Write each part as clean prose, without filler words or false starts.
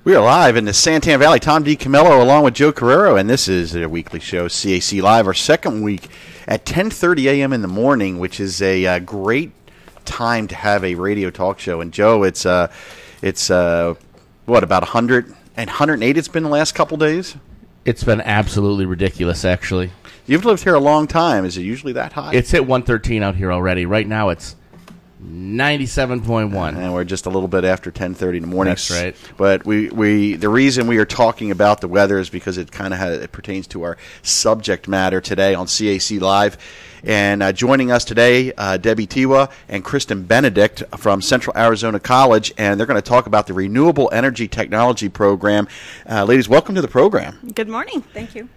We are live in the Santan Valley. Tom D. Camillo along with Joe Carreiro, and this is a weekly show, CAClive, our second week at 10:30 a.m. in the morning, which is a great time to have a radio talk show. And Joe, it's what, about 100 and 108 it's been the last couple days? It's been absolutely ridiculous, actually. You've lived here a long time. Is it usually that high? It's hit 113 out here already. Right now it's 97.1. And we're just a little bit after 10:30 in the morning. That's right. But the reason we are talking about the weather is because it kind of it pertains to our subject matter today on CAClive. And joining us today, Debby Tewa and Kristen Benedict from Central Arizona College, and they're going to talk about the Renewable Energy Technology Program. Ladies, welcome to the program. Good morning. Thank you.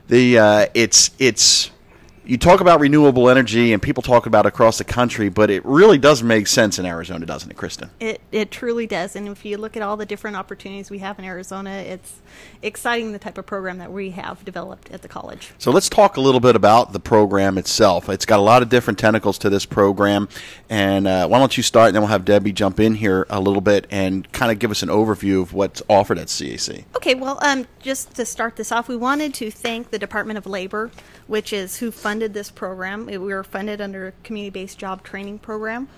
You talk about renewable energy, and people talk about it across the country, but it really does make sense in Arizona, doesn't it, Kristen? It truly does. And if you look at all the different opportunities we have in Arizona, it's exciting the type of program that we have developed at the college. So let's talk a little bit about the program itself. It's got a lot of different tentacles to this program. And why don't you start, and then we'll have Debbie jump in here a little bit and kind of give us an overview of what's offered at CAC. Okay, well, just to start this off, we wanted to thank the Department of Labor, which is who funded this program. We were funded under a community-based job training program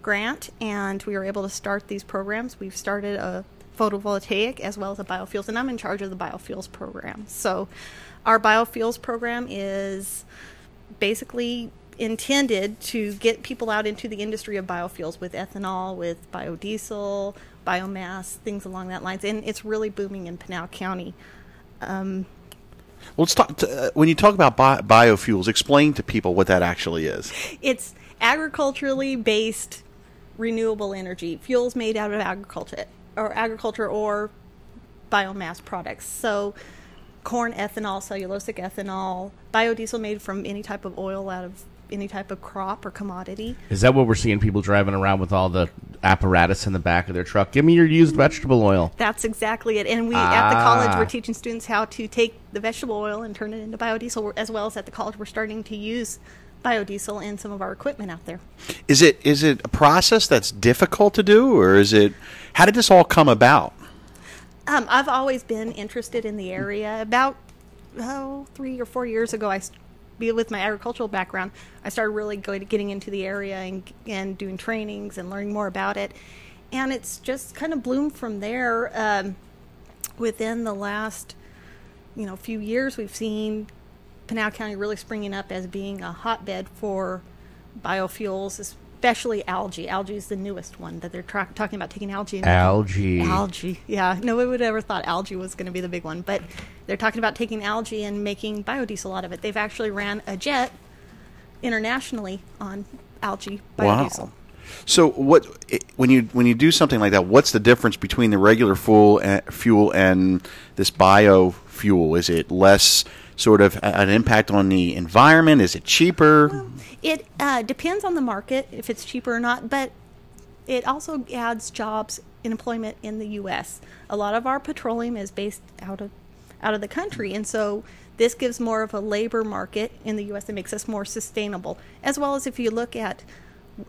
grant, and we were able to start these programs. We've started a photovoltaic as well as a biofuels, and I'm in charge of the biofuels program. So our biofuels program is basically intended to get people out into the industry of biofuels with ethanol, with biodiesel, biomass, things along that lines, and it's really booming in Pinal County. Well, let's talk when you talk about biofuels, explain to people what that actually is. It's agriculturally based renewable energy, fuels made out of agriculture or biomass products. So corn ethanol, cellulosic ethanol, biodiesel made from any type of oil out of any type of crop or commodity. Is that what we're seeing people driving around with all the apparatus in the back of their truck? Give me your used vegetable oil. That's exactly it. And we at the college, we're teaching students how to take the vegetable oil and turn it into biodiesel, as well as at the college we're starting to use biodiesel in some of our equipment out there. Is it a process that's difficult to do, or how did this all come about? I've always been interested in the area. About 3 or 4 years ago, with my agricultural background, I started really getting into the area and doing trainings and learning more about it. And it's just kind of bloomed from there. Within the last few years, we've seen Pinal County really springing up as being a hotbed for biofuels, especially algae. Algae is the newest one that they're talking about, taking algae. Algae, yeah. No one would have ever thought algae was going to be the big one, but they're talking about taking algae and making biodiesel out of it. They've actually ran a jet internationally on algae biodiesel. Wow. So when you do something like that, what's the difference between the regular fuel and this biofuel? Is it less sort of an impact on the environment? Is it cheaper? Well, it depends on the market if it's cheaper or not, but it also adds jobs and employment in the U.S. A lot of our petroleum is based out of the country, and so this gives more of a labor market in the U.S. that makes us more sustainable, as well as if you look at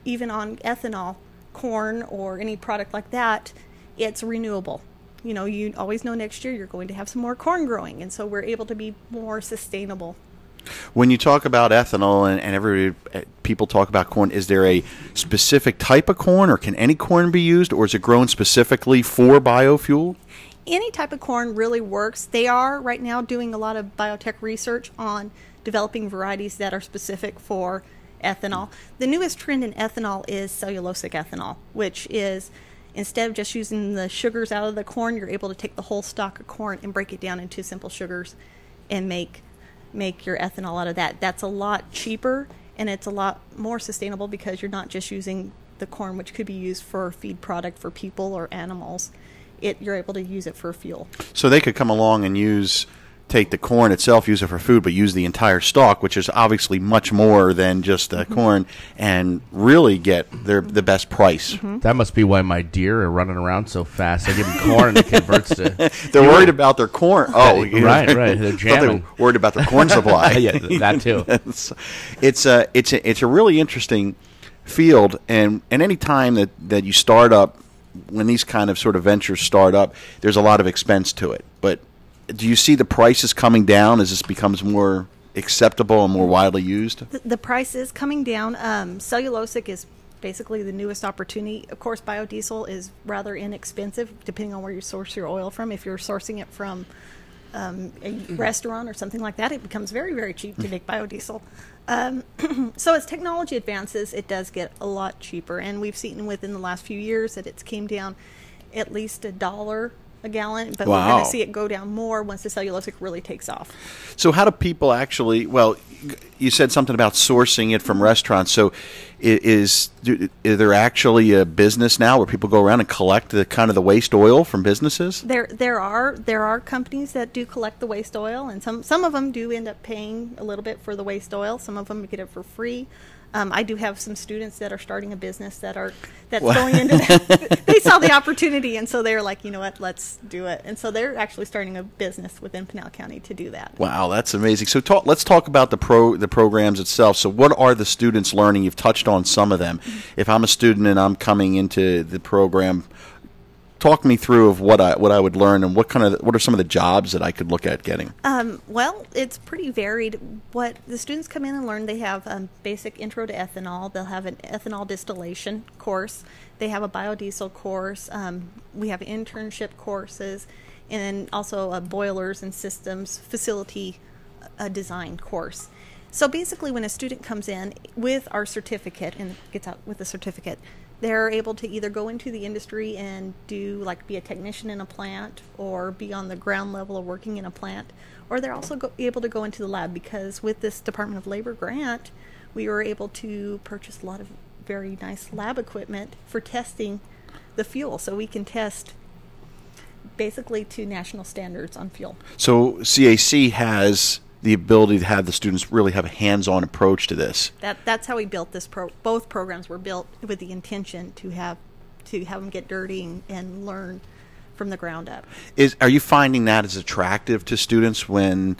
even on ethanol, corn, or any product like that, it's renewable. You always know next year you're going to have some more corn growing, and so we're able to be more sustainable. When you talk about ethanol and people talk about corn, is there a specific type of corn, or can any corn be used, or is it grown specifically for biofuel? Any type of corn really works. They are right now doing a lot of biotech research on developing varieties that are specific for ethanol. The newest trend in ethanol is cellulosic ethanol, which is instead of just using the sugars out of the corn, you're able to take the whole stalk of corn and break it down into simple sugars and make your ethanol out of that. That's a lot cheaper, and it's a lot more sustainable because you're not just using the corn, which could be used for feed product for people or animals. You're able to use it for fuel. So they could come along and take the corn itself, use it for food, but use the entire stalk, which is obviously much more than just the corn, and really get the best price. Mm-hmm. That must be why my deer are running around so fast. I give them corn and it converts to... They're worried about their corn. Oh, right. They're jamming. They're worried about their corn supply. Yeah, that too. It's a really interesting field, and any time that you start up when these kind of sort of ventures start up, there's a lot of expense to it. But do you see the prices coming down as this becomes more acceptable and more widely used? The price is coming down. Cellulosic is basically the newest opportunity. Of course, biodiesel is rather inexpensive depending on where you source your oil from. If you're sourcing it from a restaurant or something like that, it becomes very, very cheap to make biodiesel. So as technology advances, it does get a lot cheaper, and we've seen within the last few years that it's came down at least $1 a gallon, but we're going to see it go down more once the cellulosic really takes off. So how do people actually, well, you said something about sourcing it from restaurants, so is there actually a business now where people go around and collect the kind of the waste oil from businesses? There are companies that do collect the waste oil, and some of them do end up paying a little bit for the waste oil. Some of them get it for free. I do have some students that are starting a business that's going into that. They saw the opportunity, and so they're like, you know what, let's do it. And so they're actually starting a business within Pinal County to do that. Wow, that's amazing. So let's talk about the programs itself. So what are the students learning? You've touched on some of them. Mm-hmm. If I'm a student and I'm coming into the program, talk me through of what I would learn, and what are some of the jobs that I could look at getting? Well, it's pretty varied. What the students come in and learn, they have basic intro to ethanol. They'll have an ethanol distillation course. They have a biodiesel course. We have internship courses, and also boilers and systems facility design course. So basically, when a student comes in with our certificate and gets out with the certificate, they're able to either go into the industry and be a technician in a plant, or be on the ground level of working in a plant, or they're also able to go into the lab, because with this Department of Labor grant, we were able to purchase a lot of very nice lab equipment for testing the fuel, so we can test basically to national standards on fuel. So CAC has the ability to have the students really have a hands-on approach to this. That's how we built this. Both programs were built with the intention to have them get dirty and learn from the ground up. Are you finding that as attractive to students? When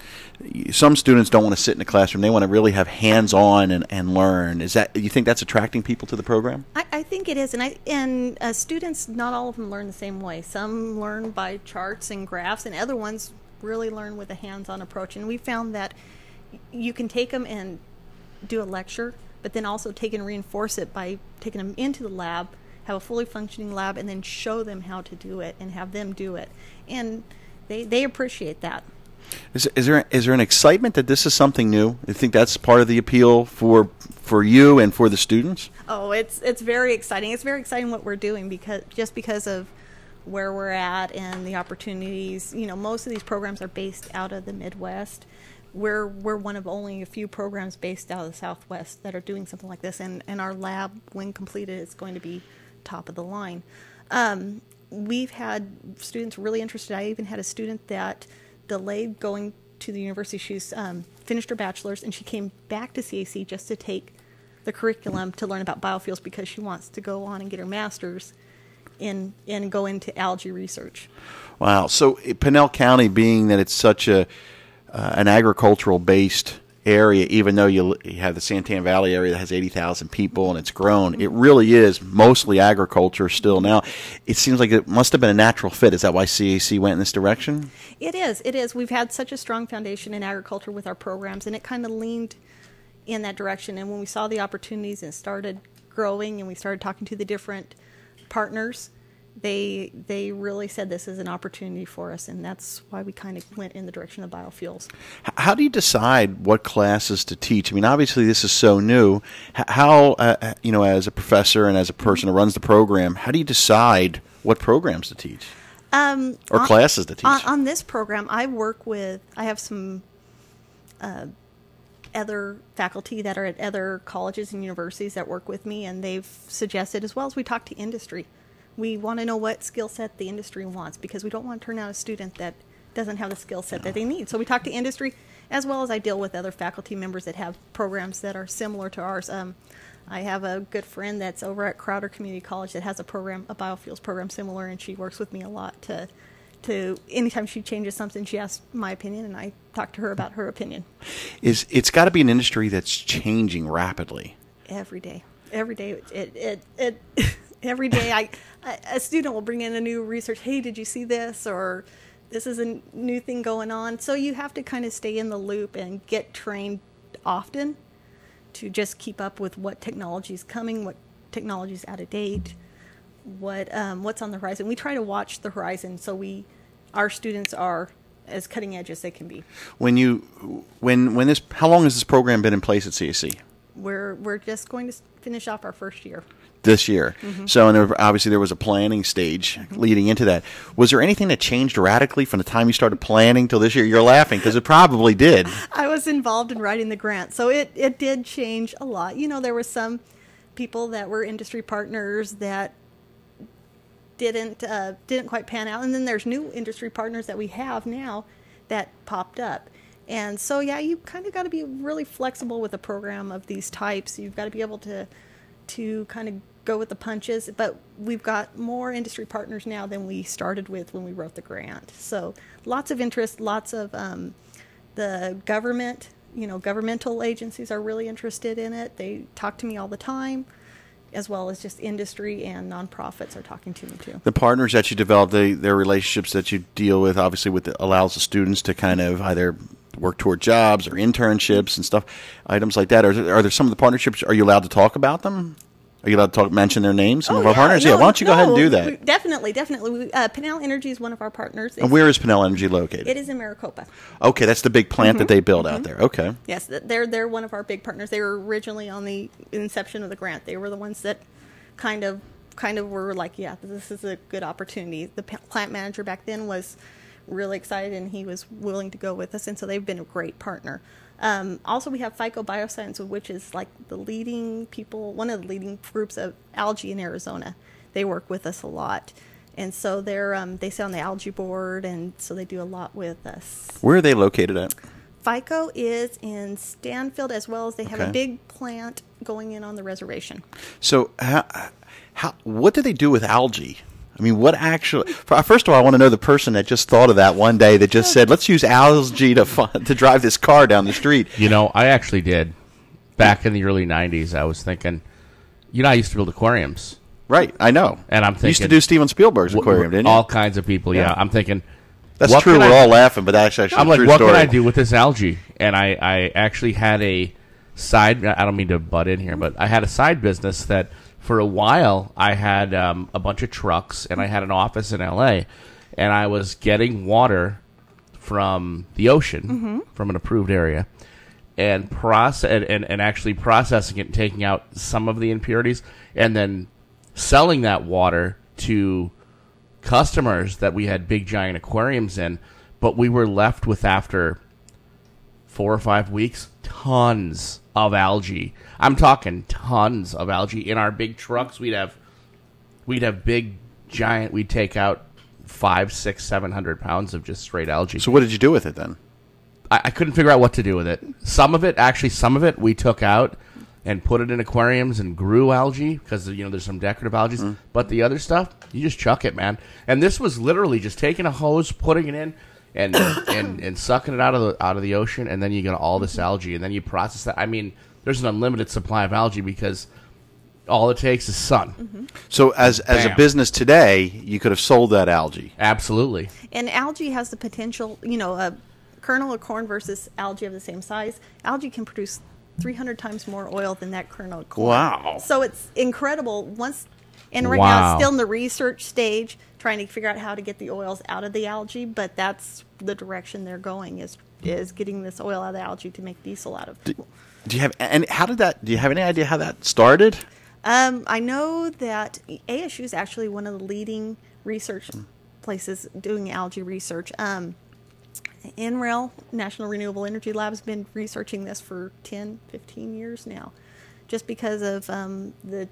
some students don't want to sit in a classroom, they want to really have hands-on and learn. You think that's attracting people to the program? I think it is, and students, not all of them learn the same way. Some learn by charts and graphs, and other ones really learn with a hands-on approach. And we found that you can take them and do a lecture, but then also take and reinforce it by taking them into the lab, have a fully functioning lab, and then show them how to do it and have them do it. And they appreciate that. Is there an excitement that this is something new? You think that's part of the appeal for you and for the students? Oh, it's very exciting. It's very exciting what we're doing, because of where we're at and the opportunities. You know, most of these programs are based out of the Midwest. We're one of only a few programs based out of the Southwest that are doing something like this, and our lab, when completed, is going to be top of the line. We've had students really interested. I even had a student that delayed going to the university. She's finished her bachelor's, and she came back to CAC just to take the curriculum to learn about biofuels, because she wants to go on and get her master's and go into algae research. Wow. So Pinal County, being that it's such an agricultural based area, even though you have the Santan Valley area that has 80,000 people and it's grown, it really is mostly agriculture still now. It seems like it must have been a natural fit. Is that why CAC went in this direction? It is. We've had such a strong foundation in agriculture with our programs, and it kind of leaned in that direction. And when we saw the opportunities and started growing, and we started talking to the different partners, they really said this is an opportunity for us, and that's why we kind of went in the direction of biofuels. How do you decide what classes to teach? I mean, obviously this is so new. How, as a professor and as a person who runs the program, how do you decide what programs to teach or classes to teach? On this program, I have some other faculty that are at other colleges and universities that work with me, and they've suggested, as well as we talk to industry. We want to know what skill set the industry wants, because we don't want to turn out a student that doesn't have the skill set that they need. So we talk to industry, as well as I deal with other faculty members that have programs that are similar to ours. I have a good friend that's over at Carreiro Community College that has a biofuels program similar, and she works with me a lot to anytime she changes something, she asks my opinion, and I talk to her about her opinion. It's got to be an industry that's changing rapidly. Every day, every day a student will bring in a new research. Hey, did you see this? Or this is a new thing going on. So you have to kind of stay in the loop and get trained often to just keep up with what technology is coming, what technology is out of date, what's on the horizon. We try to watch the horizon so our students are as cutting edge as they can be. How long has this program been in place at CAC? We're just going to finish off our first year. This year. Mm-hmm. So, and obviously there was a planning stage leading into that. Was there anything that changed radically from the time you started planning till this year? You're laughing because it probably did. I was involved in writing the grant, so it did change a lot. You know, there were some people that were industry partners that didn't quite pan out, and then there's new industry partners that we have now that popped up. And so, yeah, you kind of got to be really flexible with a program of these types. You've got to be able to kind of go with the punches, but we've got more industry partners now than we started with when we wrote the grant. So lots of interest, lots of the government, governmental agencies are really interested in it. They talk to me all the time, as well as just industry and nonprofits are talking to me too. The partners that you develop, their relationships that you deal with, obviously allows the students to kind of either work toward jobs or internships and stuff, items like that. Are there some of the partnerships, are you allowed to talk about them? Are you allowed to mention their names? Some of our partners? Why don't you go ahead and do that? Definitely. Pinal Energy is one of our partners. And where is Pinal Energy located? It is in Maricopa. Okay, that's the big plant that they build out there. Okay. Yes, they're one of our big partners. They were originally on the inception of the grant. They were the ones that kind of were like, yeah, this is a good opportunity. The plant manager back then was really excited, and he was willing to go with us, and so they've been a great partner. Also, we have FICO Bioscience, which is like one of the leading groups of algae in Arizona. They work with us a lot, and so they sit on the algae board, and so they do a lot with us. Where are they located at? FICO is in Stanfield, as well as they have a big plant going in on the reservation. So, what do they do with algae? I mean, what actually... First of all, I want to know the person that just thought of that one day that just said, let's use algae to drive this car down the street. I actually did. Back in the early 90s, I was thinking... I used to build aquariums. Right, I know. And I'm thinking... You used to do Steven Spielberg's aquarium, didn't you? All kinds of people, yeah. I'm thinking... That's true, we're all laughing, but that's actually I'm a like, true what story. can I do with this algae? And I actually had a side... I don't mean to butt in here, but I had a side business that... For a while, I had a bunch of trucks, and I had an office in L.A., and I was getting water from the ocean, from an approved area, and actually processing it and taking out some of the impurities, and then selling that water to customers that we had big, giant aquariums in, but we were left with, after 4 or 5 weeks, tons of algae. I'm talking tons of algae in our big trucks. We'd have big, giant. We'd take out 500, 600, 700 pounds of just straight algae. So what did you do with it then? I couldn't figure out what to do with it. Some of it we took out and put it in aquariums and grew algae because there's some decorative algae. But the other stuff, you just chuck it, man. And this was literally just taking a hose, putting it in, and sucking it out of the ocean, and then you get all this algae, and then you process that. I mean, there's an unlimited supply of algae because all it takes is sun. So as a business today, you could have sold that algae. Absolutely. And algae has the potential, a kernel of corn versus algae of the same size. Algae can produce 300 times more oil than that kernel of corn. Wow. So it's incredible. Right now it's still in the research stage, trying to figure out how to get the oils out of the algae, but that's the direction they're going, is getting this oil out of the algae to make diesel out of. Do you have any idea how that started? I know that ASU is actually one of the leading research places doing algae research. NREL, National Renewable Energy Lab, has been researching this for 10, 15 years now, just because of the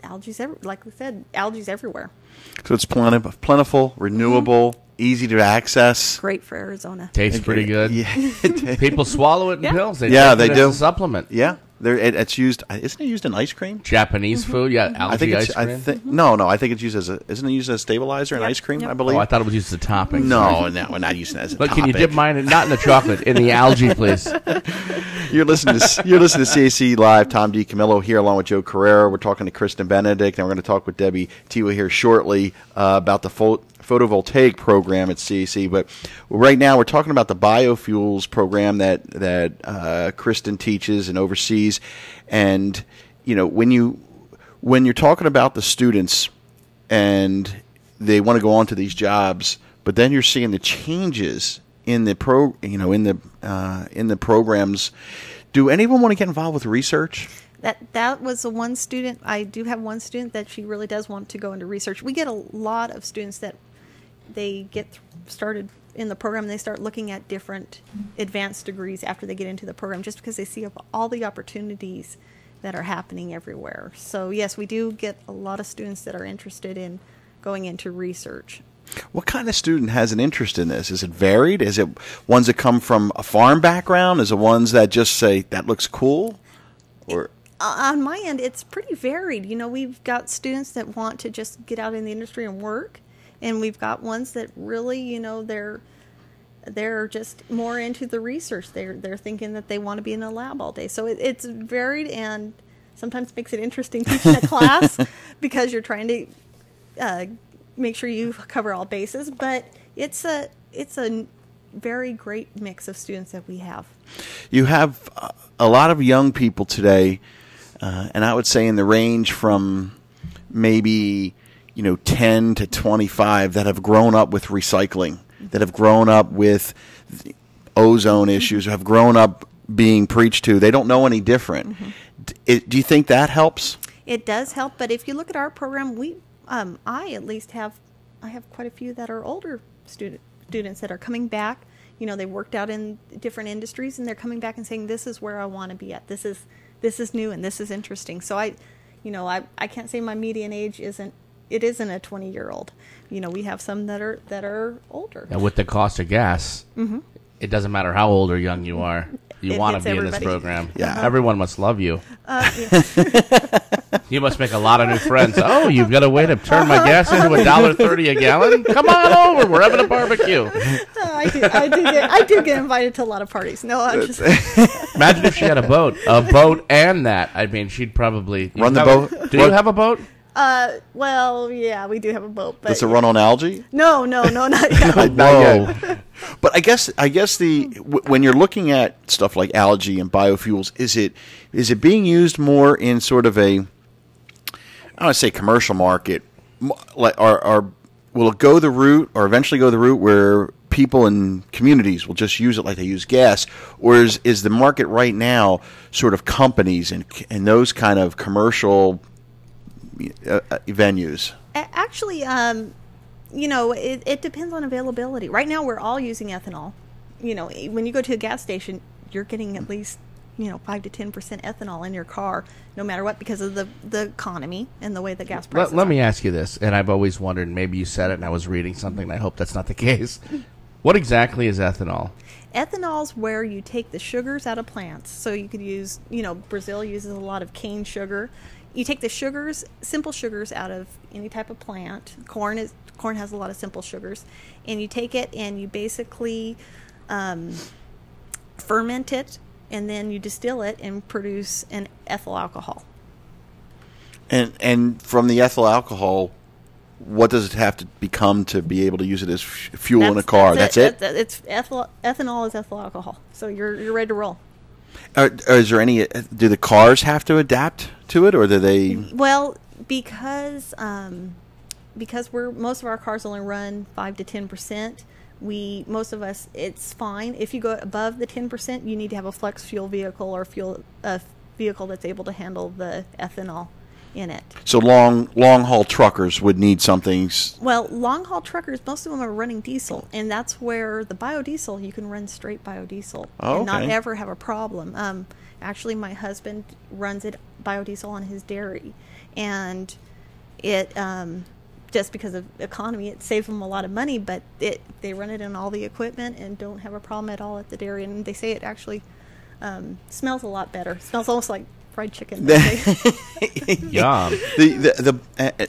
algae's like we said, algae's everywhere. So it's plentiful, renewable, easy to access. Great for Arizona. Tastes pretty good. Yeah. People swallow it in pills. They do. As a supplement. Yeah. It's used. Isn't it used in ice cream? Japanese food, yeah, algae I think ice cream. No. I think it's used as isn't it used as a stabilizer in ice cream? I believe. Oh, I thought it was used as a topping. No, we're not using it as a Look, topic. can you dip mine not in the chocolate, in the algae, please? You're listening to CAC Live. Tom D. Camillo here, along with Joe Carreiro. We're talking to Kristen Benedict, and we're going to talk with Debby Tewa here shortly about the photovoltaic program at CAC. But right now, we're talking about the biofuels program that Kristen teaches and oversees. And when you're talking about the students and they want to go on to these jobs, but then you're seeing the changes in the programs. Do anyone want to get involved with research? That was the one student. I do have one student that she really does want to go into research. We get a lot of students that they get started in the program and they start looking at different advanced degrees after they get into the program, just because they see all the opportunities that are happening everywhere. So yes, we do get a lot of students that are interested in going into research. What kind of student has an interest in this? Is it varied? Is it ones that come from a farm background? Is it ones that just say, that looks cool? Or on my end, it's pretty varied. We've got students that want to just get out in the industry and work, and we've got ones that really, they're just more into the research. They're thinking that they want to be in a lab all day. So it's varied, and sometimes makes it interesting teaching a class because you're trying to make sure you cover all bases. But it's a very great mix of students that we have. You have a lot of young people today, and I would say in the range from maybe 10 to 25 that have grown up with recycling, that have grown up with ozone issues, have grown up being preached to. They don't know any different. Mm-hmm. Do you think that helps? It does help, but if you look at our program, I at least have quite a few that are older students that are coming back. They worked out in different industries, and they're coming back and saying, "This is where I want to be at. This is new, and this is interesting." So I can't say my median age isn't a 20-year-old. We have some that are older. And with the cost of gas, mm-hmm. It doesn't matter how old or young you are. You want to be everybody in this program. Yeah. Everyone must love you. Yeah. You must make a lot of new friends. Oh, you've got a way to turn my gas into $1.30 a gallon? Come on over. We're having a barbecue. I do get invited to a lot of parties. No, I'm just... Imagine if she had a boat and that. I mean, she'd probably... Run the boat? Do you have a boat? Well, yeah, we do have a boat. But does it run on algae? No, not yet. Not yet. But I guess when you're looking at stuff like algae and biofuels, is it being used more in sort of a, I don't want to say commercial market, or will it go the route, or eventually go the route where people in communities will just use it like they use gas, or is the market right now sort of companies and those kind of commercial venues? Actually, it depends on availability. Right now, we're all using ethanol. When you go to a gas station, you're getting at least 5 to 10% ethanol in your car, no matter what, because of the economy and the way the gas prices Let are. me ask you this, and I've always wondered, maybe you said it and I was reading something, and I hope that's not the case. What exactly is ethanol? Ethanol's where you take the sugars out of plants. So you could use, Brazil uses a lot of cane sugar. You take the sugars, simple sugars, out of any type of plant. Corn has a lot of simple sugars, and you take it and you basically ferment it, and then you distill it and produce an ethyl alcohol. And from the ethyl alcohol, what does it have to become to be able to use it as fuel in a car? That's it? It's ethanol is ethyl alcohol, so you're ready to roll. Is there any? Do the cars have to adapt to it, or do they? Well, because most of our cars only run 5 to 10%. Most of us, it's fine. If you go above the 10%, you need to have a flex fuel vehicle or a vehicle that's able to handle the ethanol in it. So long haul truckers would need something. Well, long haul truckers, most of them are running diesel, and that's where the biodiesel, you can run straight biodiesel and not ever have a problem. Actually, my husband runs biodiesel on his dairy, and it just because of economy, it saves them a lot of money, but they run it in all the equipment and don't have a problem at all at the dairy, and they say it actually Smells a lot better. Smells almost like fried chicken. Yum.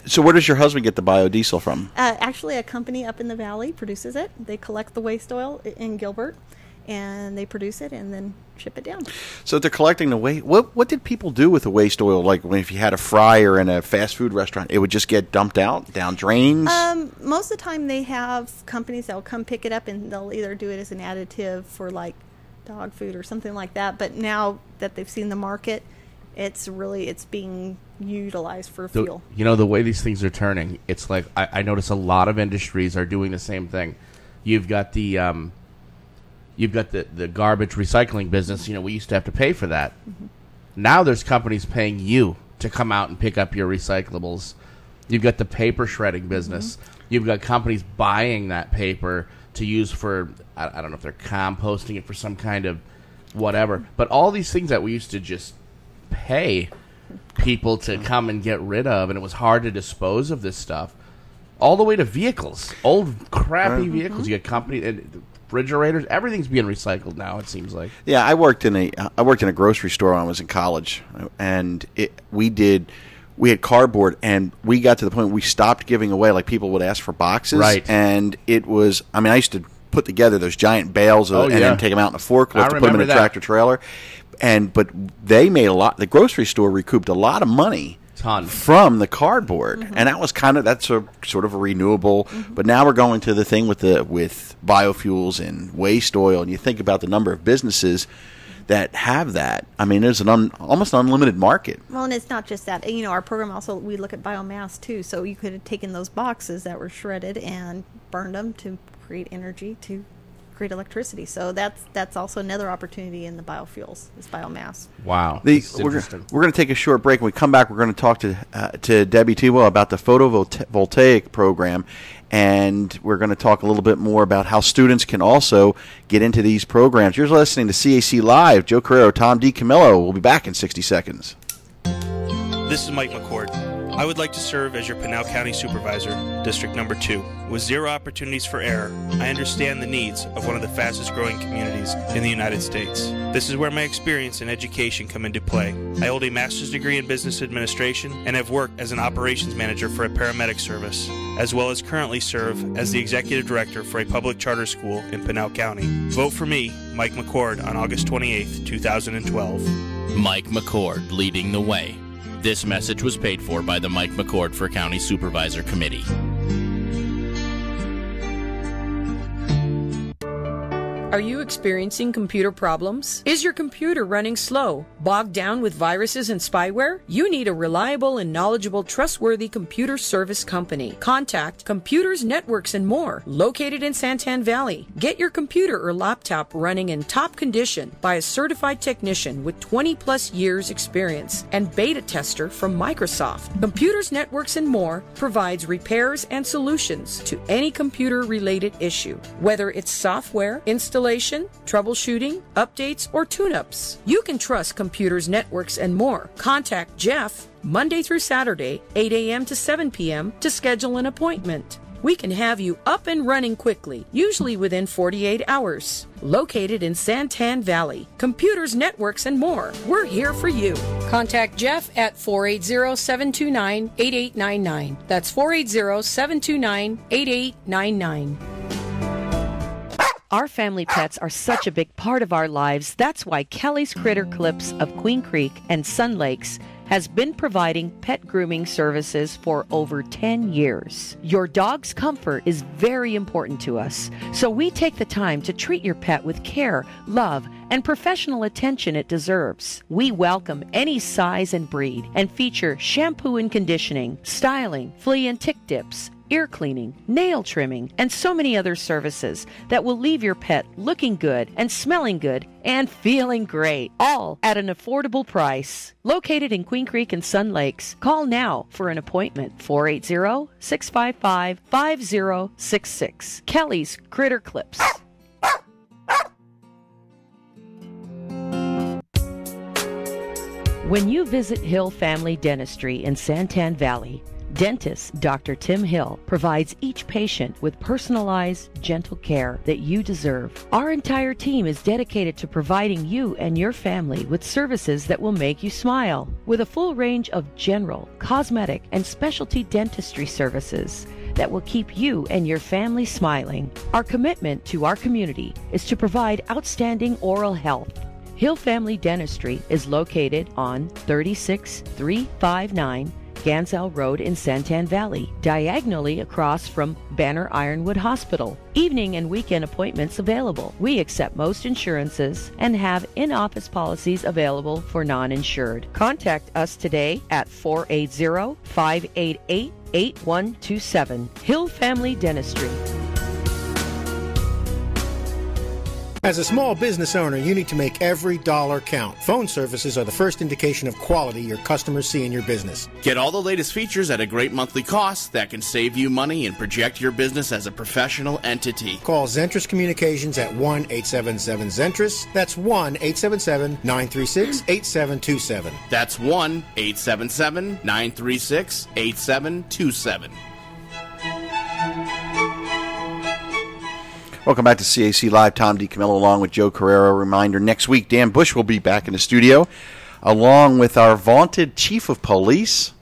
So where does your husband get the biodiesel from? Actually, a company up in the valley produces it. They collect the waste oil in Gilbert, and they produce it and then ship it down. So they're collecting the waste. What did people do with the waste oil? Like if you had a fryer in a fast food restaurant, it would just get dumped out down drains? Most of the time they have companies that will come pick it up, and they'll either do it as an additive for like dog food or something like that. But now that they've seen the market, it's being utilized for fuel. You know, the way these things are turning, it's like I notice a lot of industries are doing the same thing. You've got the garbage recycling business. You know, we used to have to pay for that. Mm-hmm. Now there's companies paying you to come out and pick up your recyclables. You've got the paper shredding business. Mm-hmm. You've got companies buying that paper to use for, I don't know if they're composting it for some kind of whatever. But all these things that we used to just pay people to come and get rid of, and it was hard to dispose of this stuff, all the way to vehicles, old crappy vehicles. You get company and refrigerators, everything's being recycled now, it seems like. Yeah, I worked in a grocery store when I was in college, and we had cardboard, and we got to the point we stopped giving away. Like, people would ask for boxes, right? And it was, I mean, I used to put together those giant bales and then take them out in a forklift to put them in a tractor trailer. But they made the grocery store recouped a lot of money from the cardboard, and that was that's a sort of a renewable. But now we're going to the thing with biofuels and waste oil, and you think about the number of businesses that have that. I mean, there's an almost unlimited market. Well, and it's not just that. You know, our program also, we look at biomass too. So you could have taken those boxes that were shredded and burned them to create energy to create electricity. So that's also another opportunity in the biofuels, is biomass. Wow. We're going to take a short break. When we come back, we're going to talk to Debby Tewa about the photovoltaic program, and we're going to talk a little bit more about how students can also get into these programs. You're listening to CAC Live. Joe Carreiro, Tom D. Camillo. We'll be back in 60 seconds. This is Mike McCord. I would like to serve as your Pinal County Supervisor, District Number 2. With zero opportunities for error, I understand the needs of one of the fastest growing communities in the United States. This is where my experience and education come into play. I hold a master's degree in business administration and have worked as an operations manager for a paramedic service, as well as currently serve as the executive director for a public charter school in Pinal County. Vote for me, Mike McCord, on August 28th, 2012. Mike McCord leading the way. This message was paid for by the Mike McCord for County Supervisor Committee. Are you experiencing computer problems? Is your computer running slow, bogged down with viruses and spyware? You need a reliable and knowledgeable, trustworthy computer service company. Contact Computers, Networks, and More, located in Santan Valley. Get your computer or laptop running in top condition by a certified technician with 20-plus years experience and beta tester from Microsoft. Computers, Networks, and More provides repairs and solutions to any computer-related issue, whether it's software, installation, troubleshooting, updates, or tune-ups. You can trust Computers, Networks, and More. Contact Jeff Monday through Saturday, 8 a.m. to 7 p.m. to schedule an appointment. We can have you up and running quickly, usually within 48 hours. Located in Santan Valley, Computers, Networks, and More. We're here for you. Contact Jeff at 480-729-8899. That's 480-729-8899. Our family pets are such a big part of our lives. That's why Kelly's Critter Clips of Queen Creek and Sun Lakes has been providing pet grooming services for over 10 years. Your dog's comfort is very important to us, so we take the time to treat your pet with care, love, and professional attention it deserves. We welcome any size and breed and feature shampoo and conditioning, styling, flea and tick dips, ear cleaning, nail trimming, and so many other services that will leave your pet looking good and smelling good and feeling great, all at an affordable price. Located in Queen Creek and Sun Lakes, call now for an appointment, 480-655-5066. Kelly's Critter Clips. When you visit Hill Family Dentistry in Santan Valley, Dentist Dr. Tim Hill provides each patient with personalized, gentle care that you deserve. Our entire team is dedicated to providing you and your family with services that will make you smile. With a full range of general, cosmetic, and specialty dentistry services that will keep you and your family smiling. Our commitment to our community is to provide outstanding oral health. Hill Family Dentistry is located on 36359 Gansell Road in Santan Valley, diagonally across from Banner Ironwood Hospital. Evening and weekend appointments available. We accept most insurances and have in-office policies available for non-insured. Contact us today at 480-588-8127. Hill Family Dentistry. As a small business owner, you need to make every dollar count. Phone services are the first indication of quality your customers see in your business. Get all the latest features at a great monthly cost that can save you money and project your business as a professional entity. Call Zentris Communications at 1-877-ZENTRIS. That's 1-877-936-8727. That's 1-877-936-8727. Welcome back to CAC Live. Tom D. Camillo along with Joe Carreiro. Reminder, next week Dan Bush will be back in the studio along with our vaunted Chief of Police,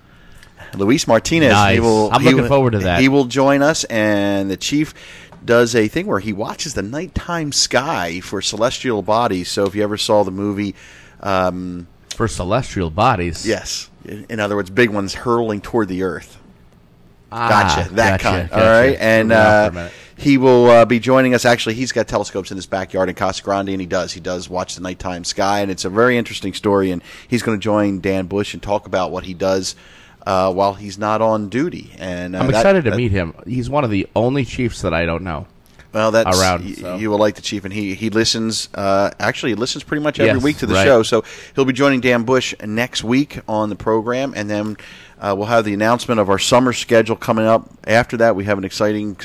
Luis Martinez. Nice. I'm looking forward to that. He will join us, and the Chief does a thing where he watches the nighttime sky for celestial bodies. So if you ever saw the movie... for celestial bodies? Yes. In other words, big ones hurling toward the earth. Gotcha. Kind. Gotcha. All right. And he will be joining us. Actually, he's got telescopes in his backyard in Casa Grande, and he does watch the nighttime sky, and it's a very interesting story. And he's going to join Dan Bush and talk about what he does while he's not on duty. And I'm excited to meet him. He's one of the only chiefs that I don't know. Well, that's around. So. You will like the Chief, and he listens. Actually, he listens pretty much every week to the show. So he'll be joining Dan Bush next week on the program, and then we'll have the announcement of our summer schedule coming up. After that, we have an exciting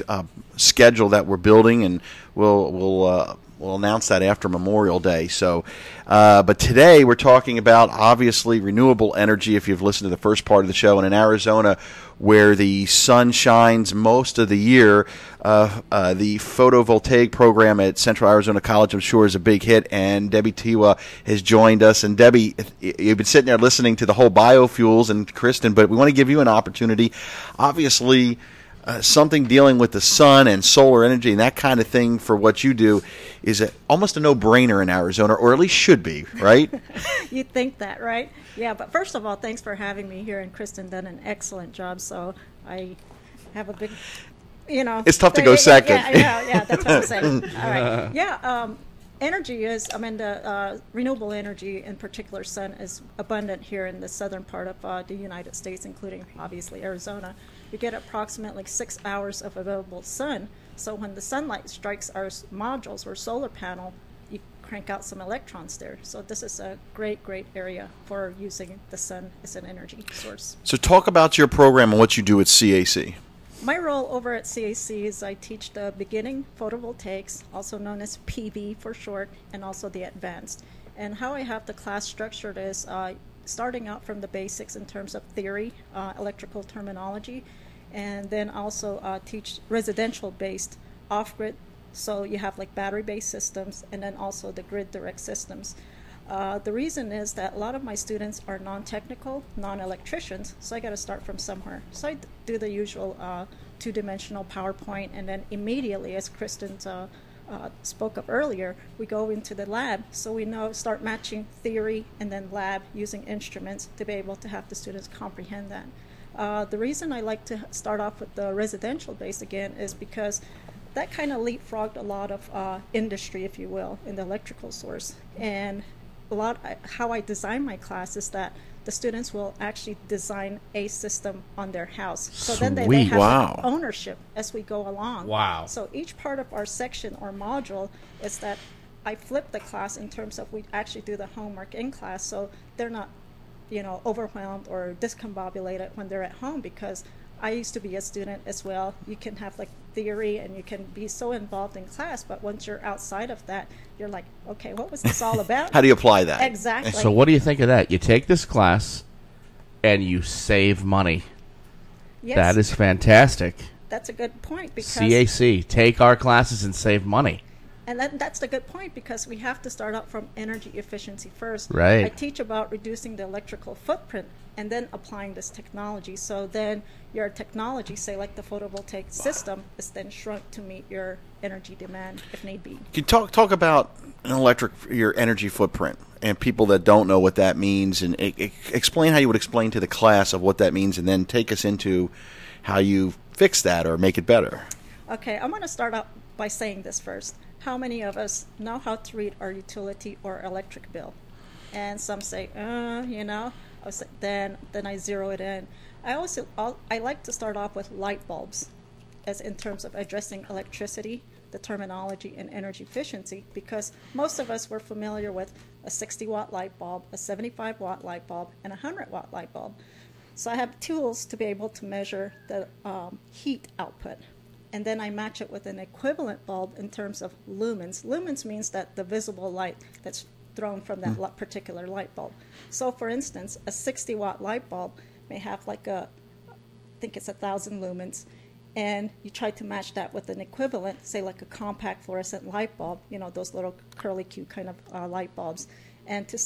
schedule that we're building, and we'll announce that after Memorial Day. So, but today we're talking about obviously renewable energy. If you've listened to the first part of the show, and in Arizona, where the sun shines most of the year, the photovoltaic program at Central Arizona College, I'm sure, is a big hit. And Debby Tewa has joined us. And Debbie, you've been sitting there listening to the whole biofuels, and Kristen, but we want to give you an opportunity. Obviously, something dealing with the sun and solar energy and that kind of thing for what you do is almost a no-brainer in Arizona, or at least should be, right? You'd think that, right? Yeah, but first of all, thanks for having me here, and Kristen done an excellent job, so I have a big, It's tough to go second. Yeah, that's what I'm saying. All right. Yeah, energy is, the renewable energy, in particular sun, is abundant here in the southern part of the United States, including, obviously, Arizona. We get approximately 6 hours of available sun, so when the sunlight strikes our modules or solar panel, you crank out some electrons there. So this is a great, great area for using the sun as an energy source. So talk about your program and what you do at CAC. My role over at CAC is I teach the beginning photovoltaics, also known as PV for short, and also the advanced. And how I have the class structured is starting out from the basics in terms of theory, electrical terminology, and then also teach residential-based off-grid. So you have like battery-based systems, and then also the grid direct systems. The reason is that a lot of my students are non-technical, non-electricians, so I got to start from somewhere. So I do the usual two-dimensional PowerPoint, and then immediately, as Kristen spoke of earlier, we go into the lab. So we start matching theory and then lab using instruments to be able to have the students comprehend that. The reason I like to start off with the residential base again is because that kind of leapfrogged a lot of industry, if you will, in the electrical source. And how I design my class is that the students will actually design a system on their house. So then they have ownership as we go along. Wow. So each part of our section or module is that I flip the class in terms of we actually do the homework in class, so they're not overwhelmed or discombobulated when they're at home, because I used to be a student as well. You can have like theory and you can be so involved in class, but once you're outside of that, you're like, okay, what was this all about? How do you apply that? Exactly. So what do you think of that? You take this class and you save money. Yes. That is fantastic. That's a good point because CAC, take our classes and save money. And that's the good point because we have to start out from energy efficiency first. Right. I teach about reducing the electrical footprint and then applying this technology. So then your technology, say like the photovoltaic system, is then shrunk to meet your energy demand if need be. Can you talk about your energy footprint and people that don't know what that means, and explain how you would explain to the class of what that means, and then take us into how you fix that or make it better. Okay, I'm going to start out by saying this first. How many of us know how to read our utility or electric bill? And some say, then I zero it in. I like to start off with light bulbs as in terms of addressing electricity, the terminology, and energy efficiency, because most of us were familiar with a 60-watt light bulb, a 75-watt light bulb, and a 100-watt light bulb. So I have tools to be able to measure the heat output. And then I match it with an equivalent bulb in terms of lumens. Lumens means that the visible light that's thrown from that particular light bulb. So for instance, a 60-watt light bulb may have I think it's 1,000 lumens, and you try to match that with an equivalent, say like a compact fluorescent light bulb, those little curly Q kind of light bulbs, and to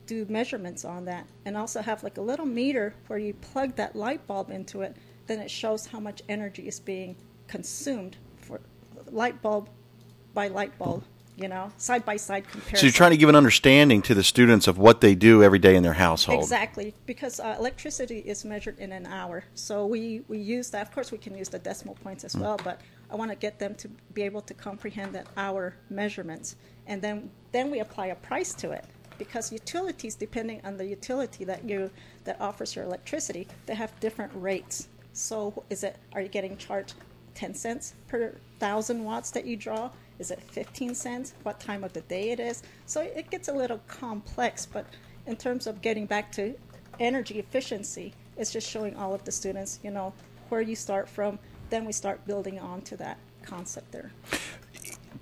do measurements on that, and also have like a little meter where you plug that light bulb into it, then it shows how much energy is being consumed for light bulb by light bulb, side by side comparison. So you're trying to give an understanding to the students of what they do every day in their household. Exactly, because electricity is measured in an hour. So we use that. Of course, we can use the decimal points as well, but I want to get them to be able to comprehend that hour measurements. And then we apply a price to it, because utilities, depending on the utility that offers your electricity, they have different rates. So are you getting charged 10 cents per 1,000 watts that you draw? Is it 15 cents? What time of the day it is? So it gets a little complex, but in terms of getting back to energy efficiency, it's just showing all of the students, where you start from, then we start building on to that concept there.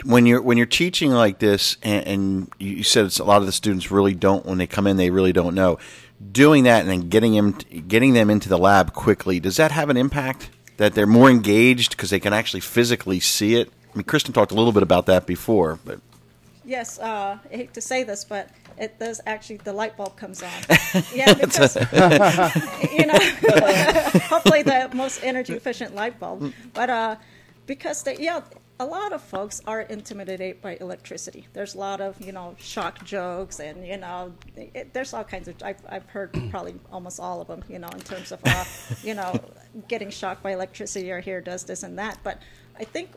When you're teaching like this, and you said a lot of the students really don't, when they come in, they really don't know. Doing that and then getting them into the lab quickly, does that have an impact? That they're more engaged because they can actually physically see it? I mean, Kristen talked a little bit about that before, but yes, I hate to say this, but it does actually. The light bulb comes on. Yeah, because hopefully the most energy efficient light bulb. But because a lot of folks are intimidated by electricity. There's a lot of shock jokes, and there's all kinds of. I've heard probably almost all of them. In terms of getting shocked by electricity, or here does this and that, but. I think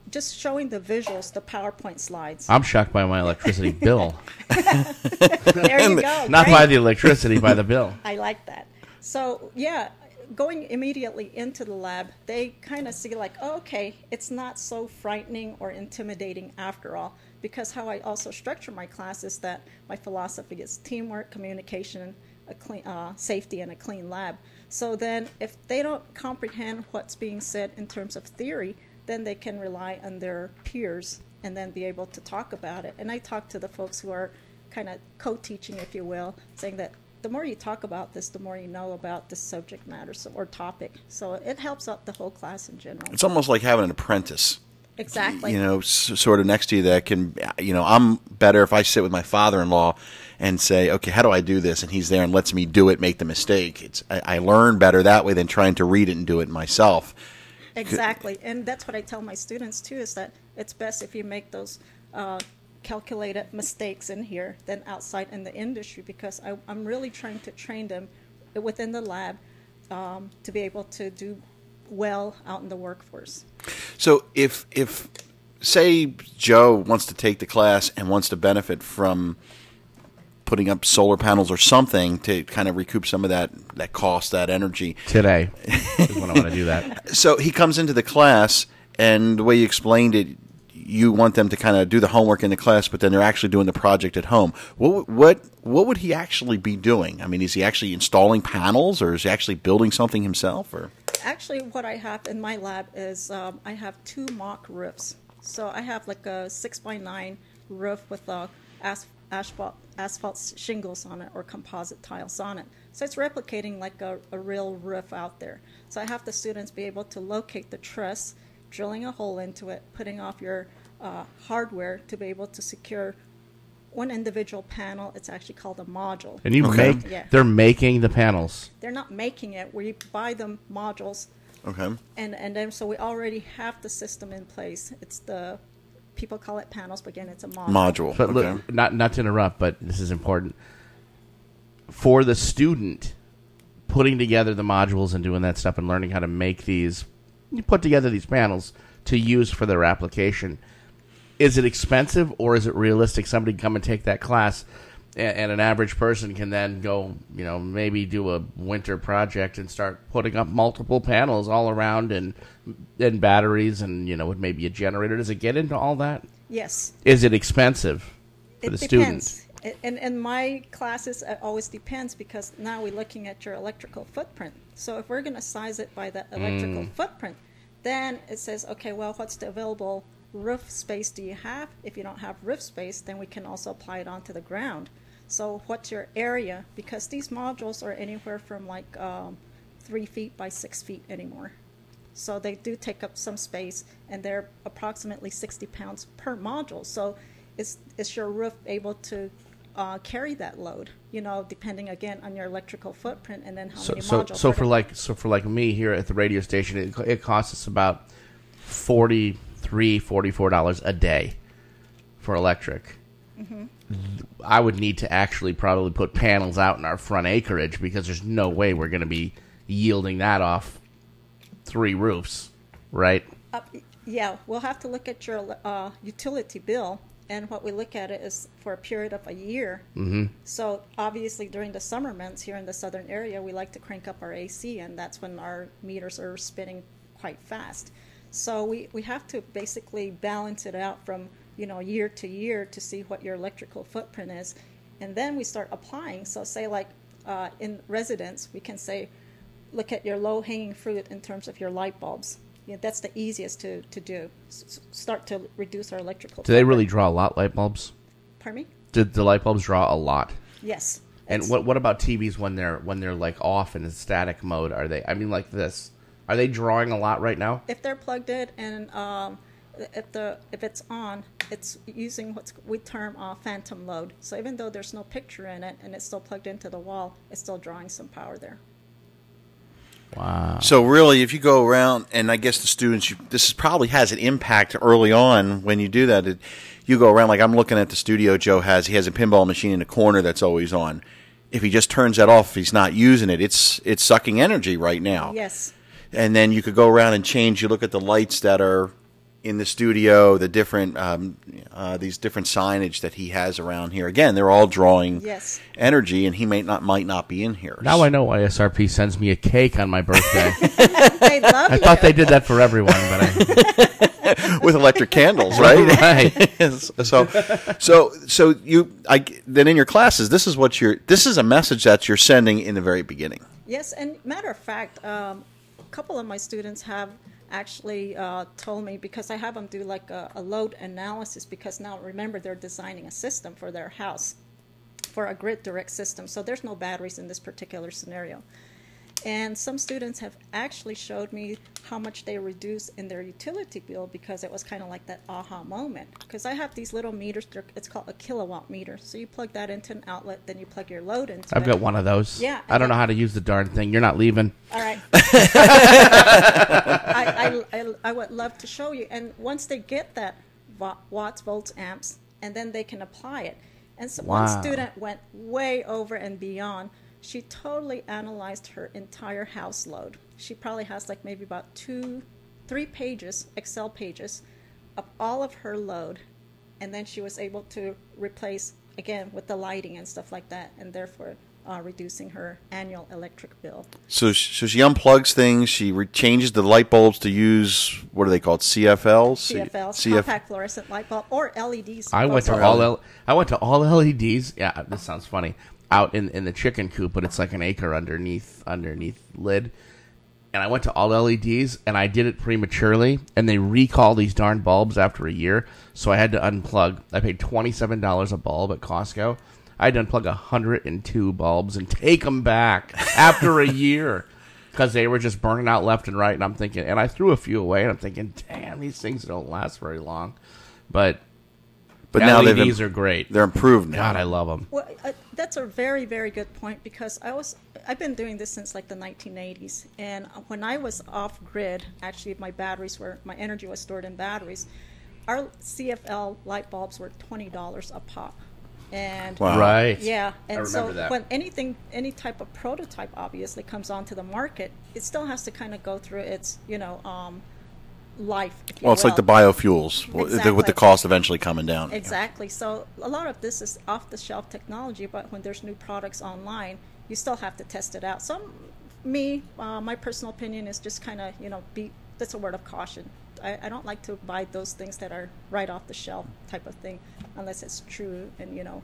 just showing the visuals, the PowerPoint slides. I'm shocked by my electricity bill. There you go. Not by the electricity, by the bill. I like that. So, going immediately into the lab, they kind of see like, oh, okay, it's not so frightening or intimidating after all, because how I also structure my class is that my philosophy is teamwork, communication, safety, and a clean lab. So then if they don't comprehend what's being said in terms of theory, then they can rely on their peers and then be able to talk about it. And I talk to the folks who are kind of co-teaching, if you will, saying that the more you talk about this, the more you know about this subject matter or topic. So it helps out the whole class in general. It's almost like having an apprentice. Exactly. Sort of next to you that can, I'm better if I sit with my father-in-law and say, okay, how do I do this? And he's there and lets me do it, make the mistake. I learn better that way than trying to read it and do it myself. Exactly. And that's what I tell my students, too, is that it's best if you make those calculated mistakes in here than outside in the industry, because I'm really trying to train them within the lab to be able to do well out in the workforce. So if say Joe wants to take the class and wants to benefit from putting up solar panels or something to kind of recoup some of that cost, that energy. Today is when I want to do that. So he comes into the class, and the way you explained it, you want them to kind of do the homework in the class, but then they're actually doing the project at home. What would he actually be doing? I mean, is he actually installing panels, or is he actually building something himself? Or actually, what I have in my lab is I have 2 mock roofs. So I have like a 6x9 roof with asphalt shingles on it or composite tiles on it. So it's replicating like a real roof out there. So I have the students be able to locate the truss, drilling a hole into it, putting off your hardware to be able to secure one individual panel. It's actually called a module. And you they're making the panels. They're not making it. We buy them modules. Okay. And then so we already have the system in place. It's the people call it panels, but again, it's a module. But look, not to interrupt, but this is important. For the student, putting together the modules and doing that stuff and learning how to make these, you put together these panels to use for their application, is it expensive or is it realistic? Somebody can come and take that class, and an average person can then go, maybe do a winter project and start putting up multiple panels all around and batteries and, with maybe a generator. Does it get into all that? Yes. Is it expensive for the depends. student? In my classes, it always depends because now we're looking at your electrical footprint. So if we're going to size it by that electrical footprint, then it says, okay, well, what's the available roof space do you have? If you don't have roof space, then we can also apply it onto the ground. So what's your area? Because these modules are anywhere from like 3 feet by 6 feet anymore. So they do take up some space, and they're approximately 60 pounds per module. So is your roof able to carry that load? Depending again on your electrical footprint and then how many modules. So for like me here at the radio station, it costs us about $44 a day for electric. Mm-hmm. I would need to actually probably put panels out in our front acreage because there's no way we're going to be yielding that off 3 roofs, right? Yeah, we'll have to look at your utility bill, and what we look at it is for a period of a year. Mm-hmm. So obviously during the summer months here in the southern area, we like to crank up our AC, and that's when our meters are spinning quite fast. So we have to basically balance it out from year to year to see what your electrical footprint is, and then we start applying. So say like in residence, we can say, look at your low-hanging fruit in terms of your light bulbs. That's the easiest to do. Start to reduce our electrical footprint. Do they really draw a lot, light bulbs? Pardon me? Did the light bulbs draw a lot? Yes. And what about TVs when they're like off in static mode? Are they? I mean, like this. Are they drawing a lot right now? If they're plugged in and if it's on, it's using what we term phantom load. So even though there's no picture in it and it's still plugged into the wall, it's still drawing some power there. Wow. So really, if you go around, and I guess the students, this probably has an impact early on when you do that. You go around, like I'm looking at the studio Joe has. He has a pinball machine in the corner that's always on. If he just turns that off, if he's not using it, it's sucking energy right now. Yes. And then you could go around and change. You look at the lights that are in the studio, the different these different signage that he has around here. Again, they're all drawing energy, and he might not be in here. Now I know why SRP sends me a cake on my birthday. They love I thought they did that for everyone, but with electric candles, right? Right. So then in your classes, this is a message that you're sending in the very beginning. Yes, and matter of fact, a couple of my students have actually told me, because I have them do like a load analysis, because now remember they're designing a system for their house, for a grid direct system, so there's no batteries in this particular scenario. And some students have actually showed me how much they reduce in their utility bill, because it was kind of like that aha moment. Because I have these little meters, it's called a kilowatt meter. So you plug that into an outlet, then you plug your load into it. I've got one of those. Yeah. I don't know how to use the darn thing. You're not leaving. All right. I would love to show you. And once they get that watts, volts, amps, and then they can apply it. And so one student went way over and beyond. She totally analyzed her entire house load. She probably has like maybe about 2-3 pages, Excel pages, of all of her load. And then she was able to replace, again, with the lighting and stuff like that, and therefore reducing her annual electric bill. So she unplugs things. She changes the light bulbs to use, what are they called, CFLs? CFLs, compact fluorescent light bulb, or LEDs. I went to all LEDs. Yeah, this sounds funny. Out in the chicken coop, but it's like an acre underneath lid. and I went to all LEDs, and I did it prematurely, and they recalled these darn bulbs after a year, so I had to unplug. I paid $27 a bulb at Costco. I had to unplug 102 bulbs and take them back after a year because they were just burning out left and right, and I'm thinking, and I threw a few away, and I'm thinking, damn, these things don't last very long. But now LEDs are great. They're improved now. God, I love them. Well, that's a very, very good point because I've been doing this since like the 1980s, and when I was off grid, actually my energy was stored in batteries. Our CFL light bulbs were $20 a pop. And wow. Right. Yeah, and I remember so that. when any type of prototype obviously comes onto the market, it still has to kind of go through its life. If you Well, it's like the biofuels, Exactly. with the cost eventually coming down. Exactly. So a lot of this is off-the-shelf technology, but when there's new products online, you still have to test it out. So my personal opinion is just kind of, that's a word of caution. I don't like to buy those things that are right off the shelf type of thing, unless it's true and,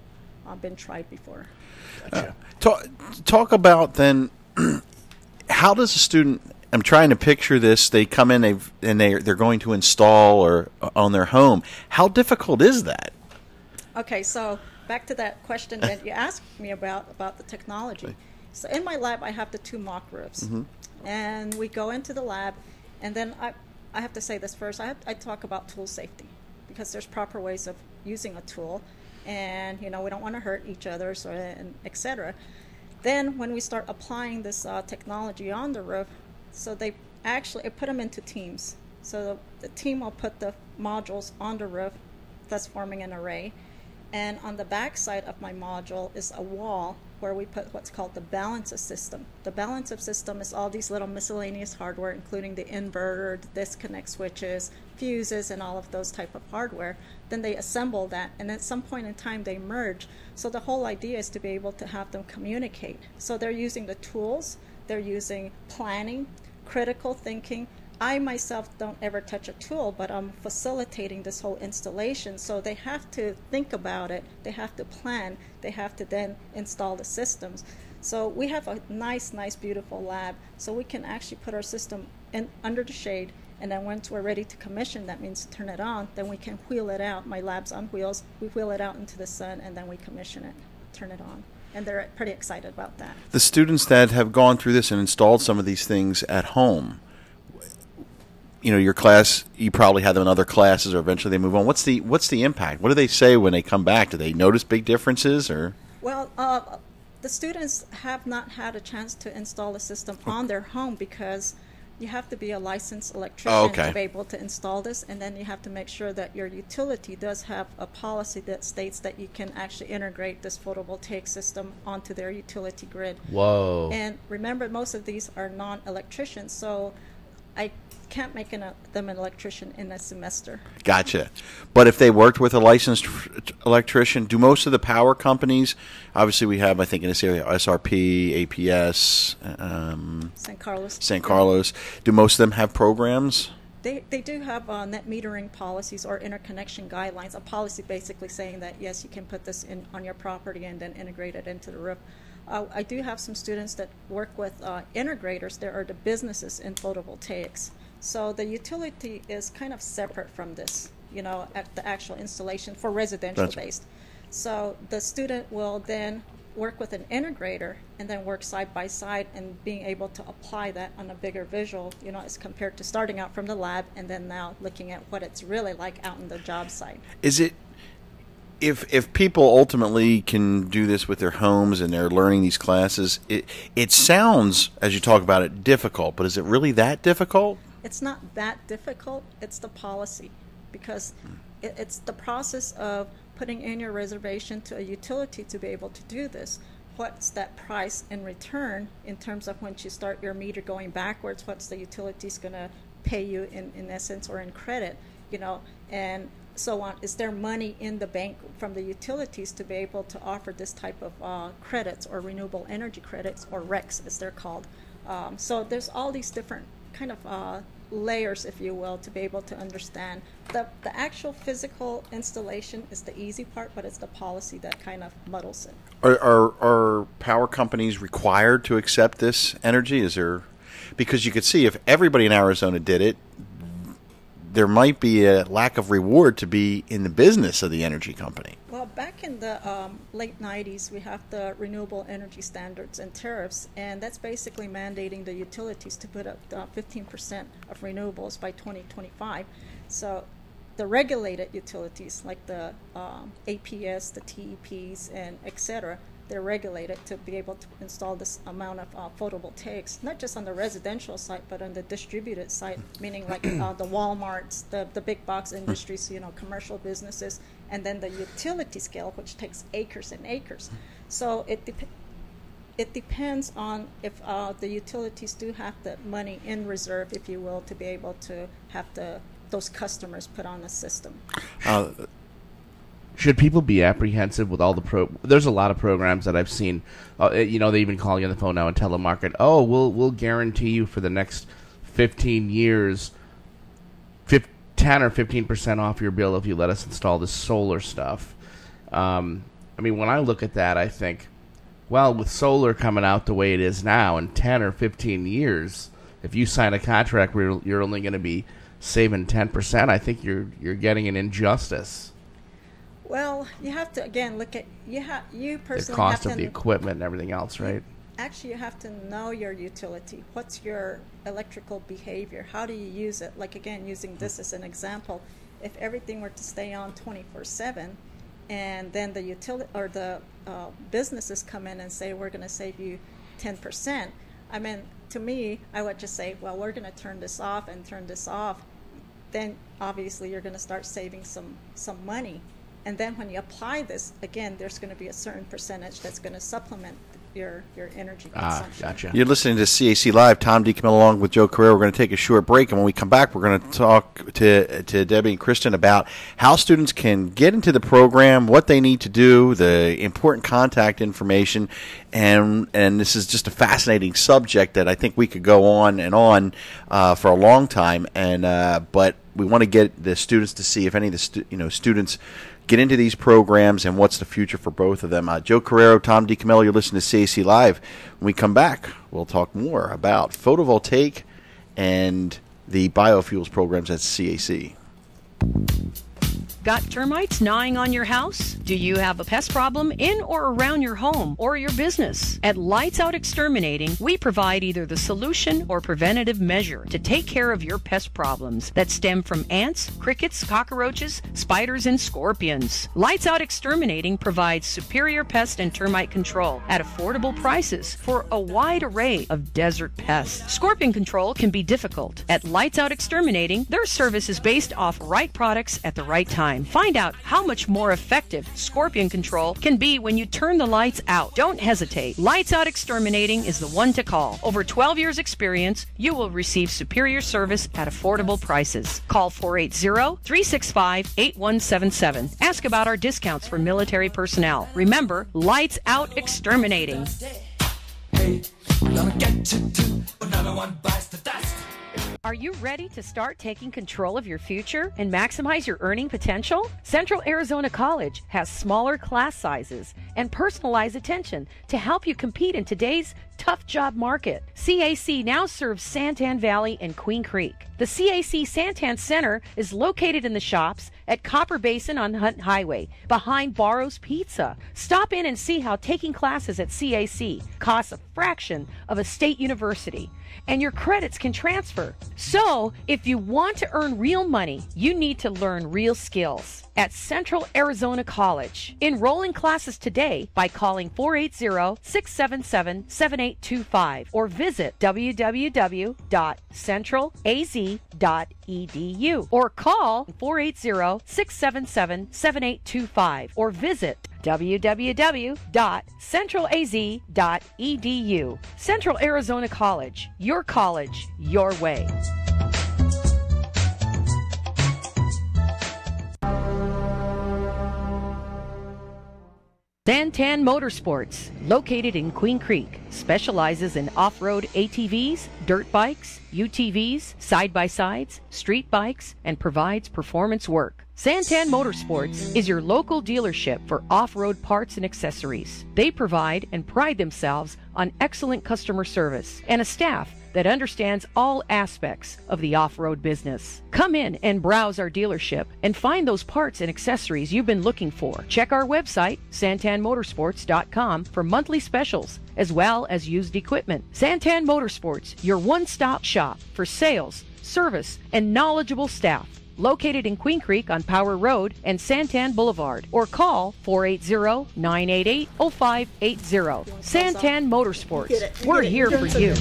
been tried before. Gotcha. Talk about then, how does a student, I'm trying to picture this, they come in they're going to install or on their home. How difficult is that? Okay, so back to that question that you asked me about the technology. So in my lab, I have the 2 mock roofs. Mm-hmm. And we go into the lab, and then I have to say this first. I talk about tool safety because there's proper ways of using a tool, and we don't want to hurt each other, and etc. Then when we start applying this technology on the roof, so I put them into teams. So the team will put the modules on the roof, thus forming an array. And on the back side of my module is a wall where we put what's called the balancer system. The balancer system is all these little miscellaneous hardware, including the inverter, the disconnect switches, fuses, and all of those type of hardware. Then they assemble that, and at some point in time they merge. So the whole idea is to be able to have them communicate. So they're using the tools, they're using planning, critical thinking. I myself don't ever touch a tool, but I'm facilitating this whole installation. So they have to think about it, they have to plan, they have to then install the systems. So we have a nice, beautiful lab. So we can actually put our system under the shade, and then once we're ready to commission, that means turn it on, then we can wheel it out. My lab's on wheels. We wheel it out into the sun, and then we commission it, turn it on. And they're pretty excited about that. The students that have gone through this and installed some of these things at home, your class, you probably have them in other classes, or eventually they move on. What's the impact? What do they say when they come back? Do they notice big differences, or? Well, the students have not had a chance to install a system on their home because you have to be a licensed electrician to be able to install this, and then you have to make sure that your utility does have a policy that states that you can actually integrate this photovoltaic system onto their utility grid. Whoa. And remember, most of these are non-electricians, so I can't make them an electrician in a semester. Gotcha. But if they worked with a licensed electrician, do most of the power companies, obviously we have, I think in this area, SRP, APS, San Carlos, do most of them have programs? They do have net metering policies or interconnection guidelines, a policy basically saying that, yes, you can put this on your property and then integrate it into the roof. I do have some students that work with integrators. There are the businesses in photovoltaics. So the utility is kind of separate from this, at the actual installation for residential based. So the student will then work with an integrator and then work side by side and being able to apply that on a bigger visual, as compared to starting out from the lab and then now looking at what it's really like out in the job site. Is it, if people ultimately can do this with their homes and they're learning these classes, it sounds, as you talk about it, difficult, but is it really that difficult? It's not that difficult. It's the policy, because it's the process of putting in your reservation to a utility to be able to do this. What's that price in return in terms of once you start your meter going backwards, what's the utility's going to pay you in essence or in credit, and so on. Is there money in the bank from the utilities to be able to offer this type of credits or renewable energy credits, or RECs as they're called? So there's all these different kind of layers, if you will, to be able to understand. The actual physical installation is the easy part, but it's the policy that kind of muddles it. Are power companies required to accept this energy? Is there Because you could see if everybody in Arizona did it, there might be a lack of reward to be in the business of the energy company. Well, back in the late 90s, we have the renewable energy standards and tariffs, and that's basically mandating the utilities to put up 15% of renewables by 2025. So the regulated utilities like the APS, the TEPs, and et cetera, they're regulated to be able to install this amount of photovoltaics, not just on the residential side, but on the distributed side, meaning like the Walmarts, the big box industries, commercial businesses, and then the utility scale, which takes acres and acres. So it depends on if the utilities do have the money in reserve, if you will, to be able to have those customers put on the system. Should people be apprehensive with all the There's a lot of programs that I've seen. They even call you on the phone now and telemarket. Oh, we'll guarantee you for the next 15 years, 10 or 15% off your bill if you let us install this solar stuff. When I look at that, I think, well, with solar coming out the way it is now, in 10 or 15 years, if you sign a contract where you're only going to be saving 10%, I think you're getting an injustice. Well, you have to, again, look at, you personally the cost have of to, the equipment and everything else, right? Actually, you have to know your utility. What's your electrical behavior? How do you use it? Like, again, using this as an example, if everything were to stay on 24/7, and then the utility or the businesses come in and say, we're going to save you 10%, to me, I would just say, well, we're going to turn this off and turn this off. Then, obviously, you're going to start saving some money. And then when you apply this, again, there's going to be a certain percentage that's going to supplement your energy consumption. Gotcha. You're listening to CAC Live. Tom D. Camillo along with Joe Carreiro. We're going to take a short break, and when we come back, we're going to talk to Debbie and Kristen about how students can get into the program, what they need to do, the important contact information, and this is just a fascinating subject that I think we could go on and on for a long time. But we want to get the students to see if any of the students get into these programs and what's the future for both of them. Joe Carreiro, Tom DiCamillo, you're listening to CAC Live. When we come back, we'll talk more about photovoltaic and the biofuels programs at CAC. Got termites gnawing on your house? Do you have a pest problem in or around your home or your business? At Lights Out Exterminating, we provide either the solution or preventative measure to take care of your pest problems that stem from ants, crickets, cockroaches, spiders, and scorpions. Lights Out Exterminating provides superior pest and termite control at affordable prices for a wide array of desert pests. Scorpion control can be difficult. At Lights Out Exterminating, their service is based off right products at the right time. Find out how much more effective scorpion control can be when you turn the lights out. Don't hesitate. Lights Out Exterminating is the one to call. Over 12 years experience, you will receive superior service at affordable prices. Call 480-365-8177. Ask about our discounts for military personnel. Remember, Lights Out Exterminating. Are you ready to start taking control of your future and maximize your earning potential? Central Arizona College has smaller class sizes and personalized attention to help you compete in today's tough job market. CAC now serves Santan Valley and Queen Creek. The CAC Santan Center is located in the shops at Copper Basin on Hunt Highway, behind Barrow's Pizza. Stop in and see how taking classes at CAC costs a fraction of a state university, and your credits can transfer. So, if you want to earn real money, you need to learn real skills at Central Arizona College. Enroll in classes today by calling 480-677-7825 or visit www.centralaz.edu or call 480-677-7825 or visit www.centralaz.edu. Central Arizona College, your college, your way. Santan Motorsports, located in Queen Creek, specializes in off-road ATVs, dirt bikes, UTVs, side-by-sides, street bikes, and provides performance work. Santan Motorsports is your local dealership for off-road parts and accessories. They provide and pride themselves on excellent customer service and a staff that understands all aspects of the off-road business. Come in and browse our dealership and find those parts and accessories you've been looking for. Check our website, santanmotorsports.com, for monthly specials as well as used equipment. Santan Motorsports, your one-stop shop for sales, service, and knowledgeable staff. Located in Queen Creek on Power Road and Santan Boulevard, or call 480-988-0580. Santan Motorsports. We're here for you.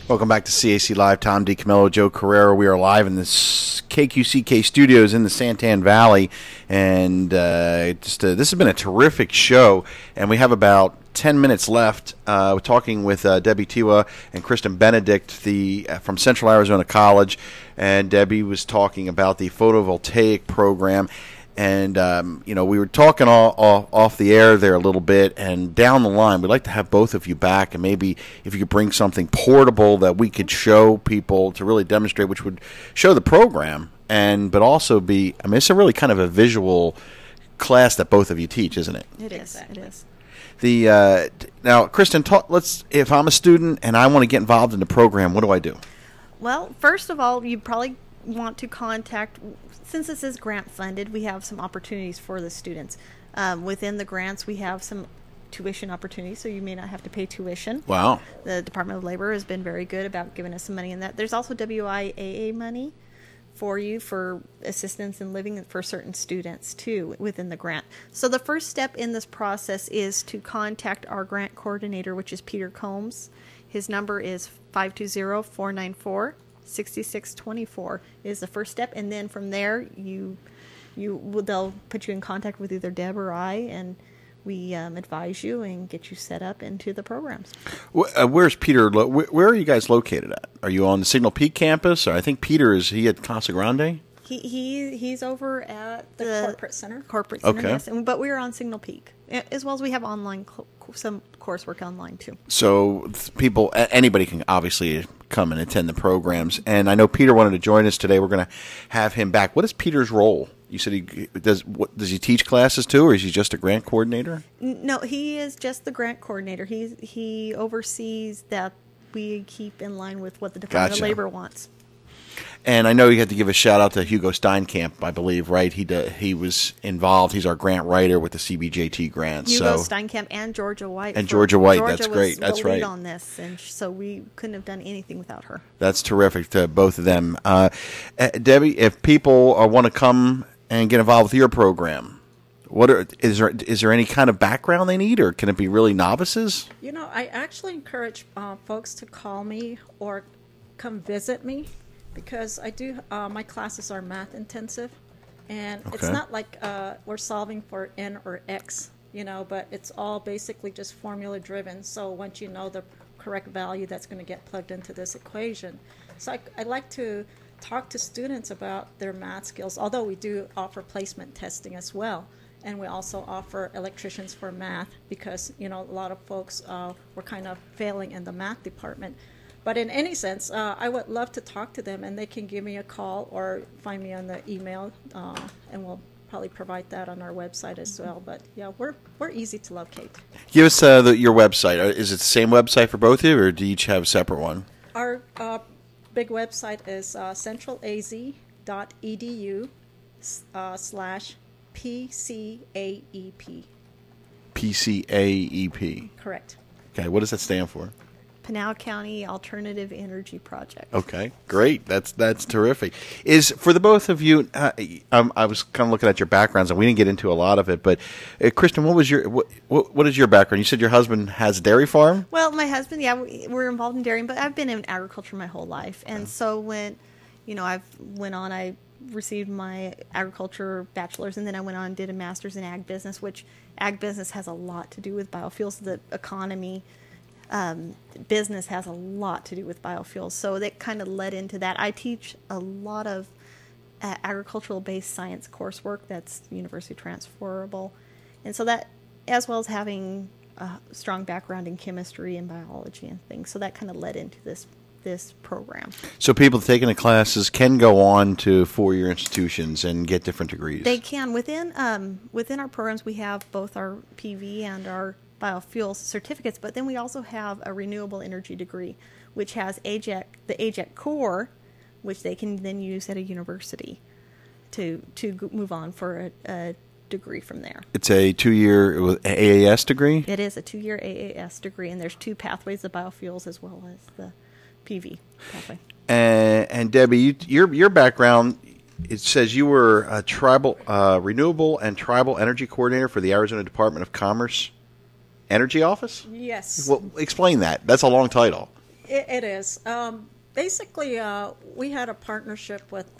Welcome back to CAC Live. Tom D. Camillo, Joe Carreiro. We are live in the KQCK studios in the Santan Valley, and this has been a terrific show. And we have about 10 minutes left. We're talking with Debby Tewa and Benedict, from Central Arizona College, and Debbie was talking about the photovoltaic program. And, we were talking off the air there a little bit, and down the line, we'd like to have both of you back, and maybe if you could bring something portable that we could show people to really demonstrate, which would show the program, but also be, it's a really kind of a visual class that both of you teach, isn't it? It is. Exactly. It is. Now, Kristen, if I'm a student and I want to get involved in the program, what do I do? Well, first of all, you probably want to contact, since this is grant funded, we have some opportunities for the students. Within the grants, we have some tuition opportunities, so you may not have to pay tuition. Wow. The Department of Labor has been very good about giving us some money in that. There's also WIAA money for you for assistance in living for certain students too within the grant. So the first step in this process is to contact our grant coordinator, which is Peter Combs. His number is 520-494-6624 is the first step, and then from there they'll put you in contact with either Deb or I, and we advise you and get you set up into the programs. Where's Peter? Where are you guys located at? Are you on the Signal Peak campus? Or I think Peter is at Casa Grande? He's over at the corporate center. Corporate center, okay. Yes. But we're on Signal Peak, as well as we have online some coursework online too. So anybody can obviously come and attend the programs. And I know Peter wanted to join us today. We're going to have him back. What is Peter's role? You said does he teach classes too, or is he just a grant coordinator? No, he is just the grant coordinator. He oversees that we keep in line with what the Department of Labor wants. And I know you had to give a shout out to Hugo Steinkamp, I believe, right? He was involved. He's our grant writer with the CBJT grants. Hugo Steinkamp and Georgia White. And Georgia White, that's great. That's right. On this, and so we couldn't have done anything without her. That's terrific to both of them. Debbie, if people want to come and get involved with your program, is there any kind of background they need, or can it be really novices? I actually encourage folks to call me or come visit me, because I do my classes are math intensive, and it's not like we're solving for N or X, but it's all basically just formula driven. So once you know the correct value, that's going to get plugged into this equation. So I like to talk to students about their math skills, although we do offer placement testing as well. And we also offer electricians for math, because, a lot of folks were kind of failing in the math department. But in any sense, I would love to talk to them, and they can give me a call or find me on the email, and we'll probably provide that on our website as well. But, yeah, we're easy to locate. Give us your website. Is it the same website for both of you, or do you each have a separate one? Our big website is centralaz.edu/PCAEP. PCAEP. Correct. Okay, what does that stand for? Pinal County Alternative Energy Project. Okay, great. That's terrific. Is for the both of you, I was kind of looking at your backgrounds, and we didn't get into a lot of it. But Kristen, what was what is your background? You said your husband has a dairy farm. Well, my husband, we're involved in dairying, but I've been in agriculture my whole life, and so when I received my agriculture bachelor's, and then I went on and did a master's in ag business, which ag business has a lot to do with biofuels. The economy. Business has a lot to do with biofuels, so that kind of led into that. I teach a lot of agricultural-based science coursework that's university transferable, and so that, as well as having a strong background in chemistry and biology and things, so that kind of led into this program. So people taking the classes can go on to four-year institutions and get different degrees. They can. Within our programs, we have both our PV and our biofuels certificates, but then we also have a renewable energy degree, which has the AJEC core, which they can then use at a university to move on for a degree from there. It's a 2-year AAS degree? It is a 2-year AAS degree, and there's 2 pathways of biofuels as well as the PV pathway. And Debbie, your background, it says you were a renewable and tribal energy coordinator for the Arizona Department of Commerce Energy Office? Yes. Well, explain that. That's a long title. It is. Basically, we had a partnership with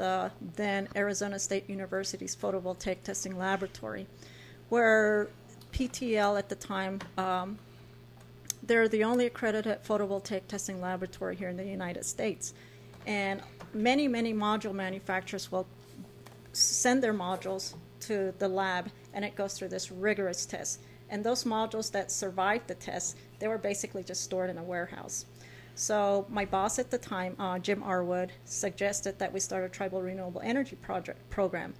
then Arizona State University's Photovoltaic Testing Laboratory, where PTL at the time, they're the only accredited photovoltaic testing laboratory here in the United States. And many module manufacturers will send their modules to the lab, and it goes through this rigorous test. And those modules that survived the test, they were basically just stored in a warehouse. So my boss at the time, Jim Arwood, suggested that we start a tribal renewable energy program,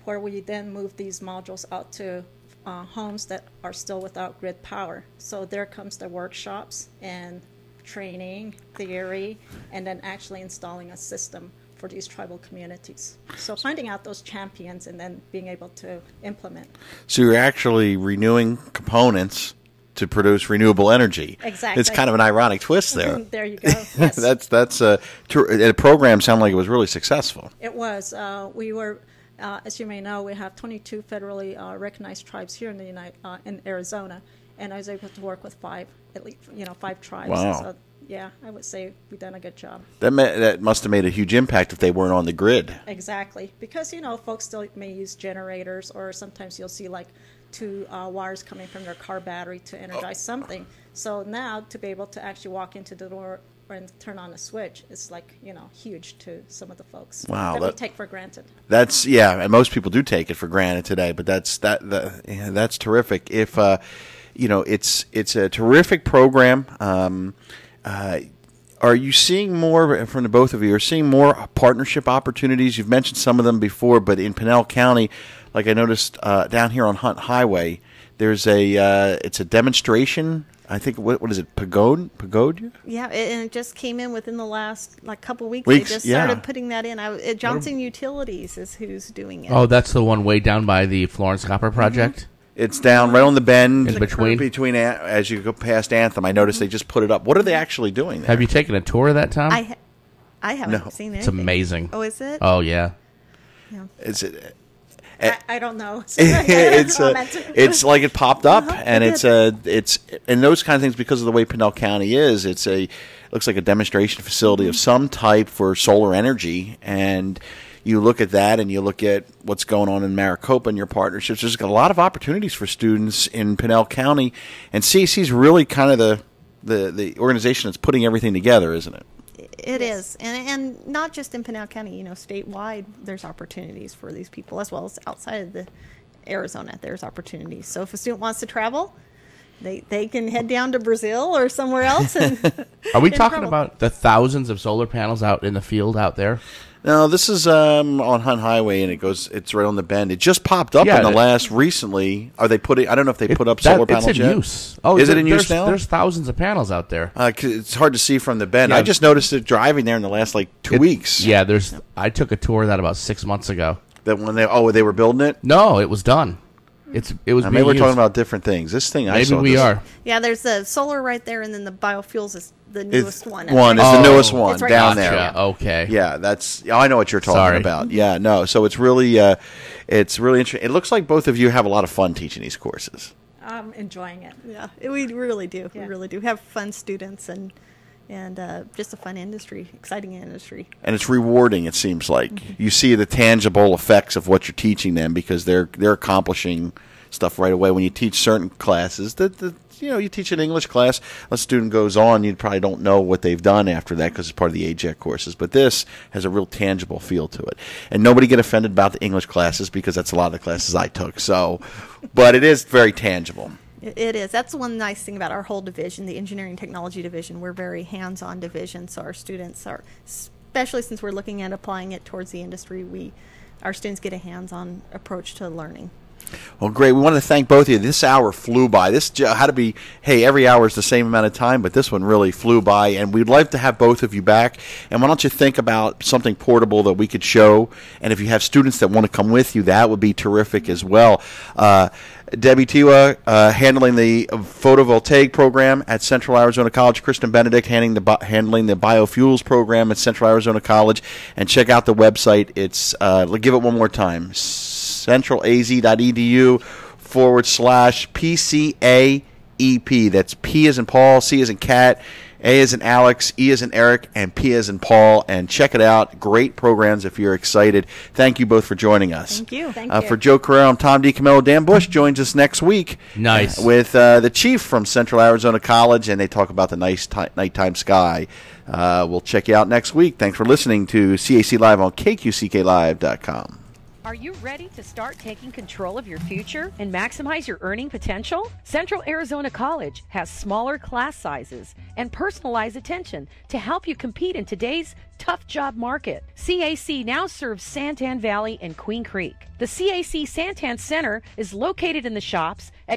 where we then move these modules out to homes that are still without grid power. So there comes the workshops and training, theory, and then actually installing a system for these tribal communities. So finding out those champions and then being able to implement. So you're actually renewing components to produce renewable energy. Exactly. It's kind of an ironic twist there. There you go. Yes. That's the program sounded like it was really successful. It was. We were, as you may know, we have 22 federally recognized tribes here in Arizona, and I was able to work with 5 tribes. Wow. So, yeah, I would say we've done a good job. That must have made a huge impact if they weren't on the grid. Exactly, because folks still may use generators, or sometimes you'll see like 2 wires coming from their car battery to energize something. So now to be able to actually walk into the door and turn on a switch is huge to some of the folks. Wow, that we take for granted. That's and most people do take it for granted today. But that's terrific. If it's a terrific program. Are you seeing more from the both of you? Are seeing more partnership opportunities? You've mentioned some of them before, but in Pinal County, like I noticed down here on Hunt Highway, there's it's a demonstration. I think what is it? Pagoda? Yeah, and it just came in within the last couple of weeks. They just started putting that in. Johnson Utilities is who's doing it. Oh, that's the one way down by the Florence Copper Project. Mm-hmm. It's down right on the bend in between as you go past Anthem. I noticed they just put it up. What are they actually doing there? Have you taken a tour of that, Tom? I haven't seen anything. It's amazing. Oh, is it? Oh, yeah. Is it? I don't know. It's like it popped up, and it's and those kind of things because of the way Pinal County is. It looks like a demonstration facility of some type for solar energy, and you look at that and you look at what's going on in Maricopa and your partnerships. There's a lot of opportunities for students in Pinal County, and CAC is really kind of the organization that's putting everything together, isn't it? It is, and not just in Pinal County. Statewide, there's opportunities for these people, as well as outside of Arizona, there's opportunities. So if a student wants to travel, they can head down to Brazil or somewhere else. And are we talking about the thousands of solar panels out in the field out there? No, this is on Hunt Highway, and it's right on the bend. It just popped up in the last recently. Are they putting? I don't know if they put up solar panels yet. It's in use. Oh, is it in use now? There's thousands of panels out there. It's hard to see from the bend. I just noticed it driving there in the last 2 weeks. Yeah, I took a tour of that about 6 months ago. That when they were building it? No, it was done. It was. Maybe we're talking about different things. This thing I saw. Maybe we are. Yeah, there's the solar right there, and then the biofuels is the newest one. The newest one right down there. there. Okay. Yeah, I know what you're talking about. Yeah, no. So it's really interesting. It looks like both of you have a lot of fun teaching these courses. I'm enjoying it. Yeah, we really do. Yeah. We really do have fun students and just a fun industry, exciting industry. And it's rewarding, it seems like. Mm-hmm. You see the tangible effects of what you're teaching them because they're accomplishing stuff right away. When you teach certain classes, you teach an English class, a student goes on, you probably don't know what they've done after that because it's part of the AJEC courses. But this has a real tangible feel to it. And nobody get offended about the English classes because that's a lot of the classes I took. But it is very tangible. It is. That's one nice thing about our whole division, the engineering technology division. We're very hands-on division, so our students are, especially since we're looking at applying it towards the industry, our students get a hands-on approach to learning. Well, great. We want to thank both of you. This hour flew by. This had to be, hey, every hour is the same amount of time, but this one really flew by, and we'd like to have both of you back. And why don't you think about something portable that we could show, and if you have students that want to come with you, that would be terrific as well. Debby Tewa handling the photovoltaic program at Central Arizona College. Kristen Benedict handling the biofuels program at Central Arizona College. And check out the website. It's give it one more time. centralaz.edu/PCAEP. That's P as in Paul, C as in cat, A as in Alex, E as in Eric, and P as in Paul. And check it out. Great programs if you're excited. Thank you both for joining us. Thank you. Thank you. For Joe Carreiro, I'm Tom D. Camillo. Dan Bush joins us next week. Nice. With the chief from Central Arizona College, and they talk about the nice nighttime sky. We'll check you out next week. Thanks for listening to CAC Live on CAClive.com. Are you ready to start taking control of your future and maximize your earning potential? Central Arizona College has smaller class sizes and personalized attention to help you compete in today's tough job market. CAC now serves Santan Valley and Queen Creek. The CAC Santan Center is located in the shops at